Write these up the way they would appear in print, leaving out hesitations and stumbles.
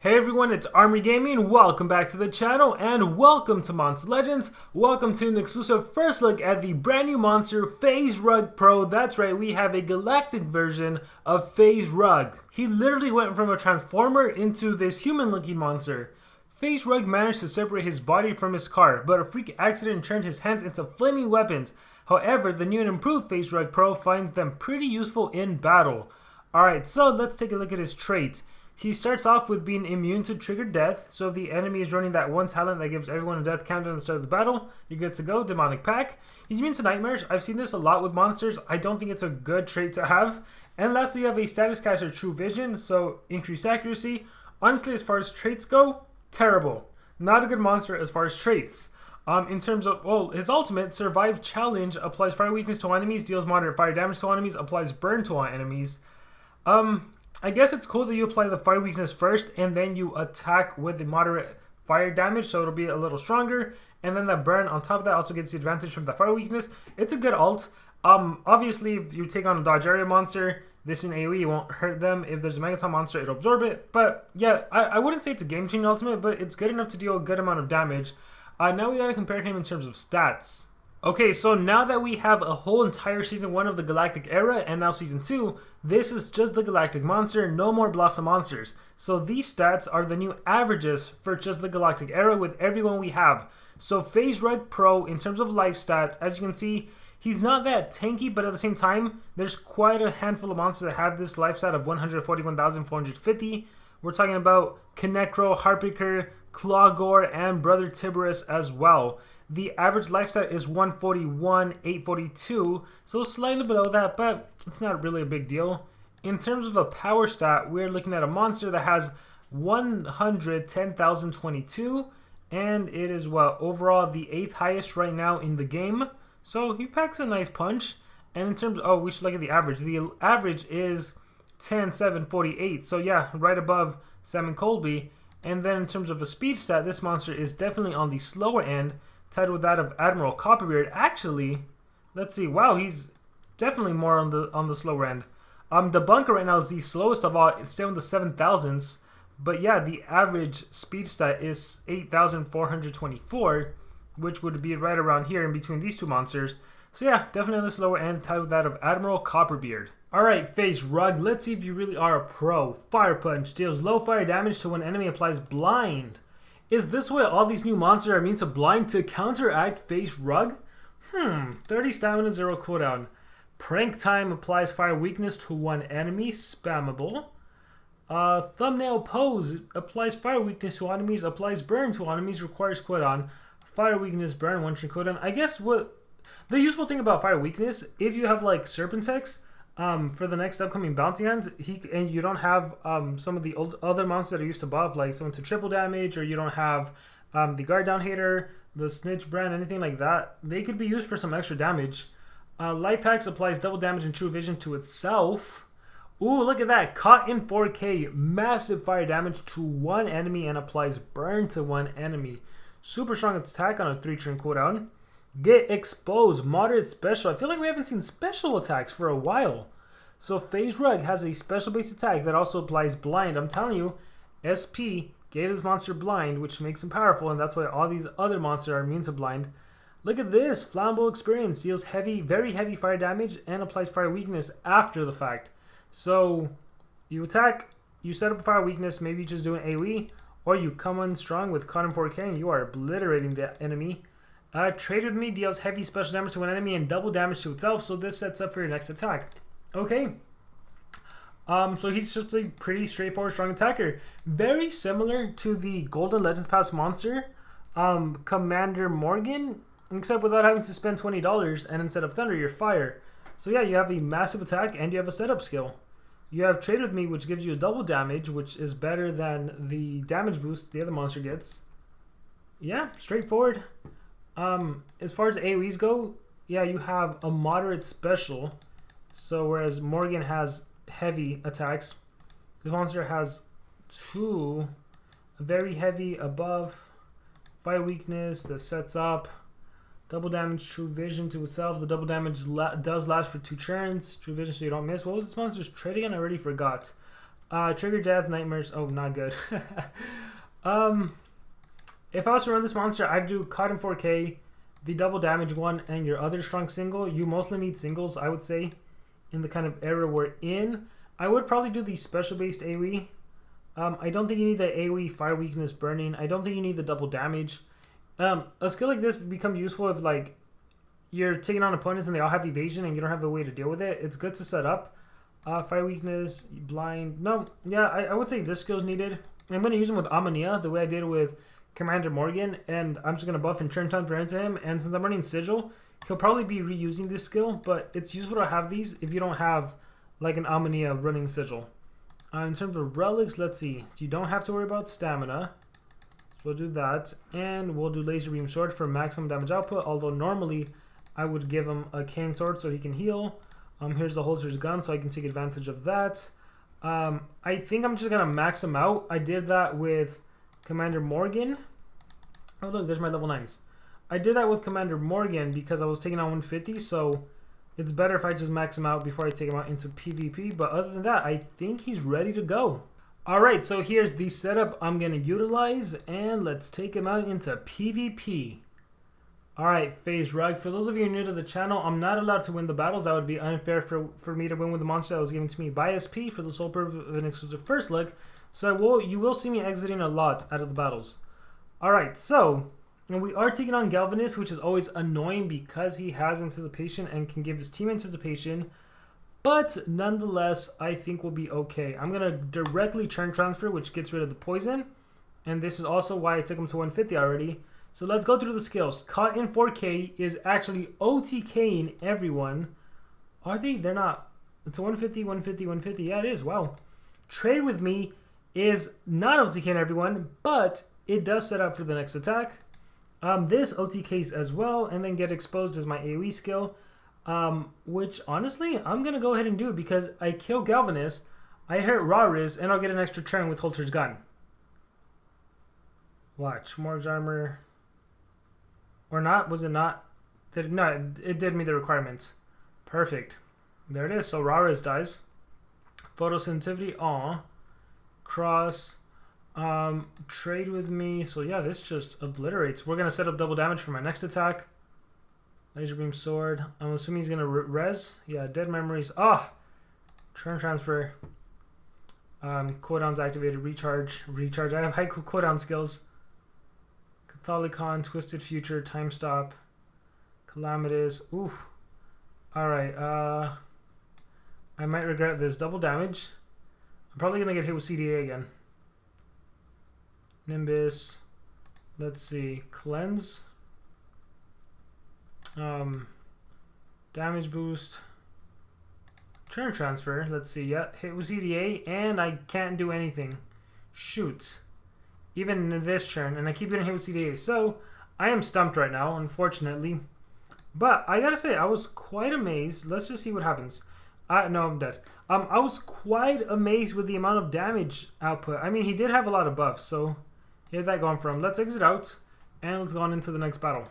Hey everyone, it's Armory Gaming. Welcome back to the channel and welcome to Monster Legends. Welcome to an exclusive first look at the brand new monster FaZe Rug Pro. That's right, we have a galactic version of FaZe Rug. He literally went from a transformer into this human looking monster. FaZe Rug managed to separate his body from his car, but a freak accident turned his hands into flaming weapons. However, the new and improved FaZe Rug Pro finds them pretty useful in battle. Alright, so let's take a look at his traits. He starts off with being immune to triggered death, so if the enemy is running that one talent that gives everyone a death counter at the start of the battle, you're good to go, Demonic Pack. He's immune to nightmares. I've seen this a lot with monsters. I don't think it's a good trait to have. And lastly, you have a status caster True Vision, so increased accuracy. Honestly, as far as traits go, terrible. Not a good monster as far as traits. In terms of, well, his ultimate, Survive Challenge, applies fire weakness to all enemies, deals moderate fire damage to all enemies, applies burn to all enemies. I guess it's cool that you apply the fire weakness first and then you attack with the moderate fire damage, so it'll be a little stronger. And then that burn on top of that also gets the advantage from the fire weakness. It's a good ult. Obviously, if you take on a dodge area monster, this in AoE, it won't hurt them. If there's a Megaton monster, it'll absorb it. But yeah, I wouldn't say it's a game-changing ultimate, but it's good enough to deal a good amount of damage. Now we gotta compare him in terms of stats. Okay, so now that we have a whole entire Season 1 of the Galactic Era, and now Season 2, this is just the Galactic Monster, no more Blossom Monsters. So these stats are the new averages for just the Galactic Era with everyone we have. So FaZe Rug Pro, in terms of life stats, as you can see, he's not that tanky, but at the same time, there's quite a handful of monsters that have this life stat of 141,450. We're talking about Kenecro, Heartbreaker, Clawgore, and Brother Tiberius as well. The average life stat is 141,842, so slightly below that, but it's not really a big deal. In terms of a power stat, we're looking at a monster that has 110,022, and it is, well, overall the 8th highest right now in the game. So he packs a nice punch. And in terms of, oh, we should look at the average. The average is 10,748, so yeah, right above Sam Colby. And then in terms of a speed stat, this monster is definitely on the slower end, tied with that of Admiral Copperbeard. Actually, let's see. Wow, he's definitely more on the slower end. The bunker right now is the slowest of all. It's still in the 7,000s. But yeah, the average speed stat is 8,424, which would be right around here in between these two monsters. So yeah, definitely on the slower end, tied with that of Admiral Copperbeard. Alright, FaZe Rug, let's see if you really are a pro. Fire Punch deals low fire damage to when enemy applies blind. Is this why all these new monsters are immune to blind to counteract FaZe Rug? 30 stamina, 0 cooldown. Prank Time applies fire weakness to one enemy, spammable. Thumbnail Pose applies fire weakness to enemies, applies burn to enemies, requires cooldown. Fire weakness, burn, 1 string cooldown. I guess what the useful thing about fire weakness, if you have like Serpentex, for the next upcoming bounty hunt, and you don't have some of the other monsters that are used to buff, like someone to triple damage, or you don't have the guard down hater, the snitch brand, anything like that, they could be used for some extra damage. Life Hacks applies double damage and True Vision to itself. Ooh, look at that, caught in 4K, massive fire damage to one enemy and applies burn to one enemy. Super strong attack on a 3-turn cooldown. Get Exposed, moderate special. I feel like we haven't seen special attacks for a while. So FaZe Rug has a special base attack that also applies blind. I'm telling you, SP gave this monster blind, which makes him powerful, and that's why all these other monsters are immune to blind. Look at this, Flammable Experience deals heavy, very heavy fire damage and applies fire weakness after the fact. So you attack, you set up a fire weakness, maybe you just do an AoE, or you come in strong with Caught in 4K and you are obliterating the enemy. Trade with Me deals heavy special damage to an enemy and double damage to itself, so this sets up for your next attack. Okay. So he's just a pretty straightforward, strong attacker. Very similar to the Golden Legends Pass monster, Commander Morgan, except without having to spend $20, and instead of Thunder, you're Fire. So yeah, you have a massive attack and you have a setup skill. You have Trade with Me, which gives you a double damage, which is better than the damage boost the other monster gets. Yeah, straightforward. As far as AoEs go, yeah, you have a moderate special. So whereas Morgan has heavy attacks, this monster has 2 very heavy above, fire weakness that sets up, double damage, True Vision to itself. The double damage does last for 2 turns. True Vision so you don't miss. What was this monster's trait again? I already forgot. Trigger death, nightmares. Oh, not good. If I was to run this monster, I'd do Caught in 4K, the double damage one, and your other strong single. You mostly need singles, I would say, in the kind of era we're in. I would probably do the special-based AoE. I don't think you need the AoE fire weakness burning. I don't think you need the double damage. A skill like this becomes useful if like you're taking on opponents and they all have evasion and you don't have a way to deal with it. It's good to set up. Fire weakness, blind. No, yeah, I would say this skill is needed. I'm going to use him with Ammonia the way I did with Commander Morgan, and I'm just going to buff and turn transfer into him. And since I'm running Sigil, he'll probably be reusing this skill, but it's useful to have these if you don't have like an Ammonia running Sigil. In terms of relics, let's see. You don't have to worry about stamina. So we'll do that. And we'll do Laser Beam Sword for maximum damage output, although normally I would give him a Cane Sword so he can heal. Here's the Holster's Gun, so I can take advantage of that. I think I'm just going to max him out. I did that with Commander Morgan. Oh, look, there's my level 9s. I did that with Commander Morgan because I was taking on 150, so it's better if I just max him out before I take him out into PvP. But other than that, I think he's ready to go. Alright, so here's the setup I'm going to utilize, and let's take him out into PvP. Alright, FaZe Rug. For those of you new to the channel, I'm not allowed to win the battles. That would be unfair for me to win with the monster that was given to me by SP for the sole purpose of an exclusive first look. So you will see me exiting a lot out of the battles. Alright, so and we are taking on Galvanist, which is always annoying because he has anticipation and can give his team anticipation. But nonetheless, I think we'll be okay. I'm going to directly turn transfer, which gets rid of the poison. And this is also why I took him to 150 already. So let's go through the skills. Caught in 4K is actually OTKing everyone. Are they? They're not. It's 150, 150, 150. Yeah, it is. Wow. Trade with me is not OTKing everyone, but it does set up for the next attack. This OTKs as well, and then get exposed as my AoE skill. Which, honestly, I'm going to go ahead and do it because I kill Galvanist, I hurt Rariz, and I'll get an extra turn with Holster's Gun. Watch. Morg's Armor... Or not? Was it not? No, it did meet the requirements. Perfect. There it is. So Rariz dies. Photosensitivity. Aw. Cross. Trade with me. So yeah, this just obliterates. We're going to set up double damage for my next attack. Laser Beam Sword. I'm assuming he's going to res. Yeah, Dead Memories. Ah! Turn transfer. Cooldowns activated. Recharge. I have high cooldown skills. Catholicon, Twisted Future, Time Stop, Calamitous. Ooh. Alright, I might regret this. Double damage. I'm probably going to get hit with CDA again. Nimbus. Let's see. Cleanse. Damage boost. Turn transfer. Let's see. Yeah, hit with CDA, and I can't do anything. Shoot. Even in this turn, and I keep getting hit with CDA. So, I am stumped right now, unfortunately. But, I gotta say, I was quite amazed. Let's just see what happens. No, I'm dead. I was quite amazed with the amount of damage output. I mean, he did have a lot of buffs, so here's that going from. Let's exit out, and let's go on into the next battle.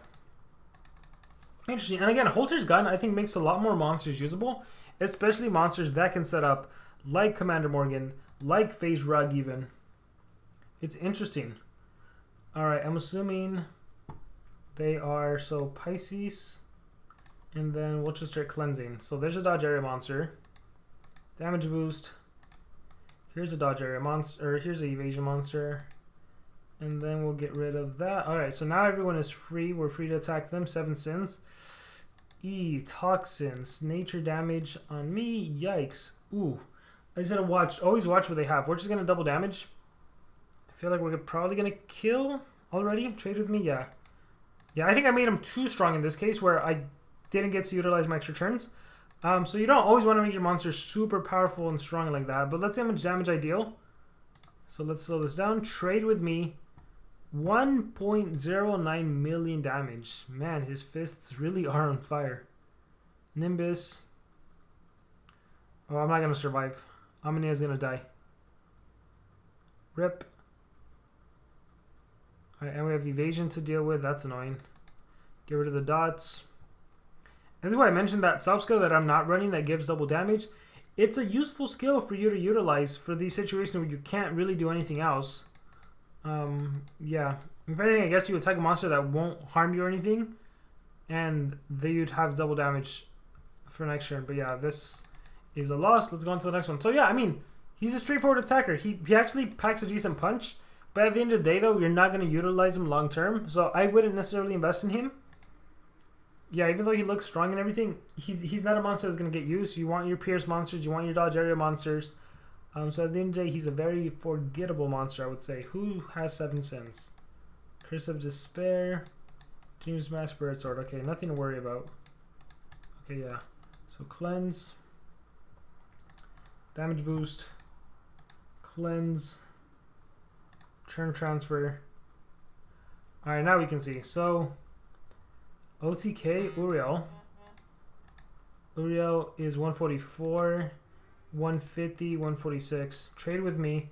Interesting. And again, Holster's Gun, I think, makes a lot more monsters usable, especially monsters that can set up, like Commander Morgan, like FaZe Rug even. It's interesting. Alright, I'm assuming they are, so Pisces, and then we'll just start cleansing. So there's a dodge area monster. Damage boost. Here's a dodge area monster, or here's an evasion monster. And then we'll get rid of that. Alright, so now everyone is free. We're free to attack them. 7 sins. Toxins. Nature damage on me. Yikes. Ooh. I just gotta watch. Always watch what they have. We're just gonna double damage. I feel like we're probably going to kill already. Trade with me? Yeah. Yeah, I think I made him too strong in this case where I didn't get to utilize my extra turns. So you don't always want to make your monster super powerful and strong like that. But let's see how much damage I deal. So let's slow this down. Trade with me. 1.09 million damage. Man, his fists really are on fire. Nimbus. Oh, I'm not going to survive. Ammonia is going to die. Rip. Alright, and we have evasion to deal with. That's annoying. Get rid of the dots. And this is why I mentioned that sub skill that I'm not running that gives double damage. it's a useful skill for you to utilize for these situations where you can't really do anything else. Yeah. If anything, I guess you attack a monster that won't harm you or anything, and then you'd have double damage for next turn. But yeah, this is a loss. Let's go on to the next one. So yeah, I mean, he's a straightforward attacker. He actually packs a decent punch, but at the end of the day, though, you're not going to utilize him long term. So I wouldn't necessarily invest in him. Yeah, even though he looks strong and everything, he's not a monster that's going to get used. You want your pierce monsters, you want your dodge area monsters. So at the end of the day, he's a very forgettable monster, I would say. Who has 7 sins? Curse of Despair. Dreams Mass Spirit Sword. Okay, nothing to worry about. Okay, yeah. So cleanse. Damage boost. Cleanse. Turn transfer. Alright, now we can see. So OTK, Uriel. Uriel is 144, 150, 146. Trade with me.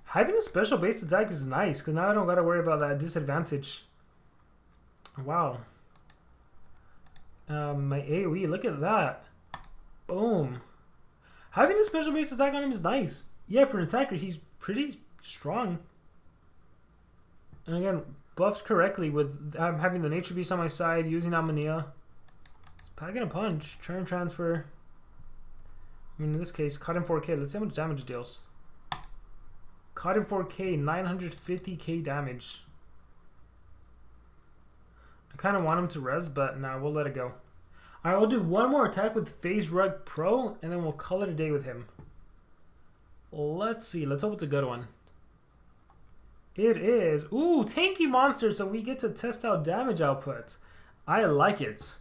Having a special base attack is nice, because now I don't got to worry about that disadvantage. Wow. My AoE, look at that. Boom. Having a special base attack on him is nice. Yeah, for an attacker, he's pretty strong. And again, buffed correctly with having the Nature Beast on my side, using Ammonia. Packing a punch. Turn transfer. I mean, in this case, cut in 4k. Let's see how much damage it deals. Cut in 4k, 950k damage. I kind of want him to res, but nah, we'll let it go. Alright, we'll do one more attack with FaZe Rug Pro, and then we'll call it a day with him. Let's see. Let's hope it's a good one. It is. Ooh, tanky monster, so we get to test out damage output. I like it.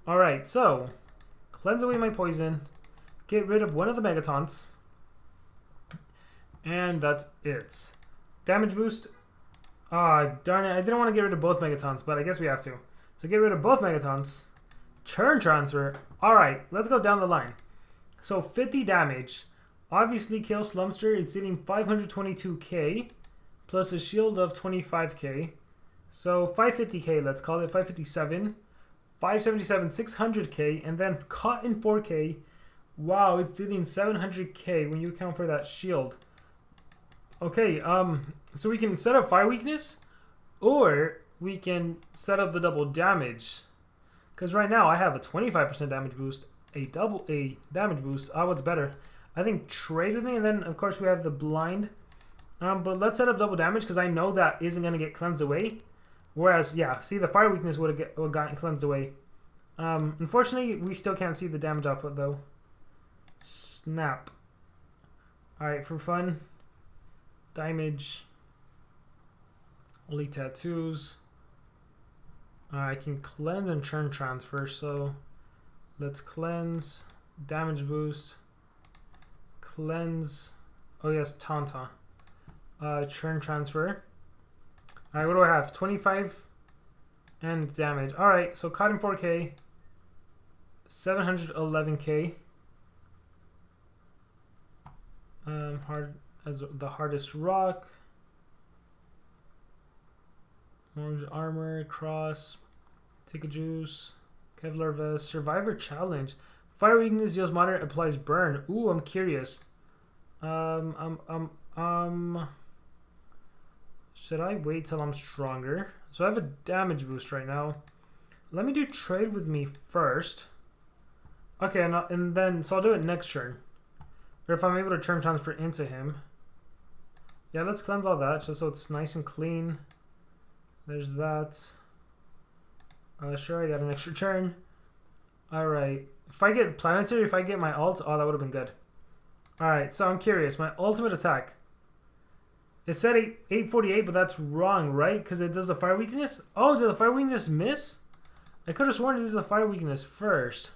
Alright, so cleanse away my poison. Get rid of one of the Megatons. And that's it. Damage boost. Ah, darn it. I didn't want to get rid of both Megatons, but I guess we have to. So get rid of both Megatons. Turn transfer. Alright, let's go down the line. So 50 damage. Obviously kill Slumster. It's hitting 522k. Plus a shield of 25k. So 550k, let's call it 557. 577, 600k. And then caught in 4k. Wow, it's hitting 700k when you account for that shield. Okay, so we can set up fire weakness, or we can set up the double damage. Because right now I have a 25% damage boost, a damage boost. What's better? I think trade with me, and then of course we have the blind. But let's set up double damage because I know that isn't going to get cleansed away. Whereas, yeah, see, the fire weakness would have gotten cleansed away. Unfortunately, we still can't see the damage output though. Snap. Alright, for fun. Damage. Elite tattoos. I can cleanse and turn transfer, so let's cleanse. Damage boost. Cleanse. Oh yes, Tauntaunt. Churn transfer. Alright, what do I have? 25 and damage. Alright, so caught in 4k. 711k. Hard as the hardest rock. Orange armor, cross. Take a juice. Kevlar vest. Survivor challenge. Fire weakness deals moderate, applies burn. Ooh, I'm curious. Should I wait till I'm stronger? So I have a damage boost right now. Let me do trade with me first. Okay, and then, so I'll do it next turn. Or if I'm able to turn transfer into him. Yeah, let's cleanse all that just so it's nice and clean. There's that. Sure, I got an extra turn. Alright. If I get planetary, if I get my ult, oh, that would have been good. Alright, so I'm curious. My ultimate attack. It said 848, but that's wrong, right? Because it does the fire weakness? Oh, did the fire weakness miss? I could have sworn it did the fire weakness first.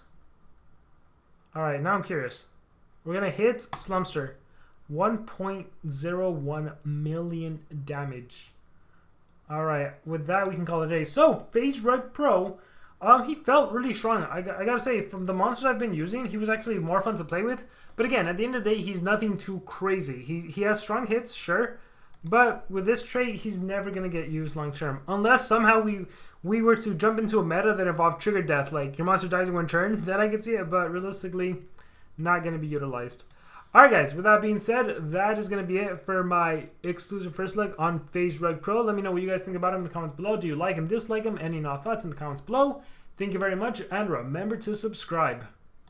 Alright, now I'm curious. We're going to hit Slumster. 1.01 million damage. Alright, with that we can call it a day. So, FaZe Rug Pro, he felt really strong. I gotta say, from the monsters I've been using, he was actually more fun to play with. But again, at the end of the day, he's nothing too crazy. He has strong hits, sure. But with this trait, he's never going to get used long term. Unless somehow we were to jump into a meta that involved trigger death. Like, your monster dies in one turn, then I could see it. But realistically, not going to be utilized. Alright guys, with that being said, that is going to be it for my exclusive first look on FaZe Rug Pro. Let me know what you guys think about him in the comments below. Do you like him, dislike him? Any thoughts in the comments below? Thank you very much, and remember to subscribe.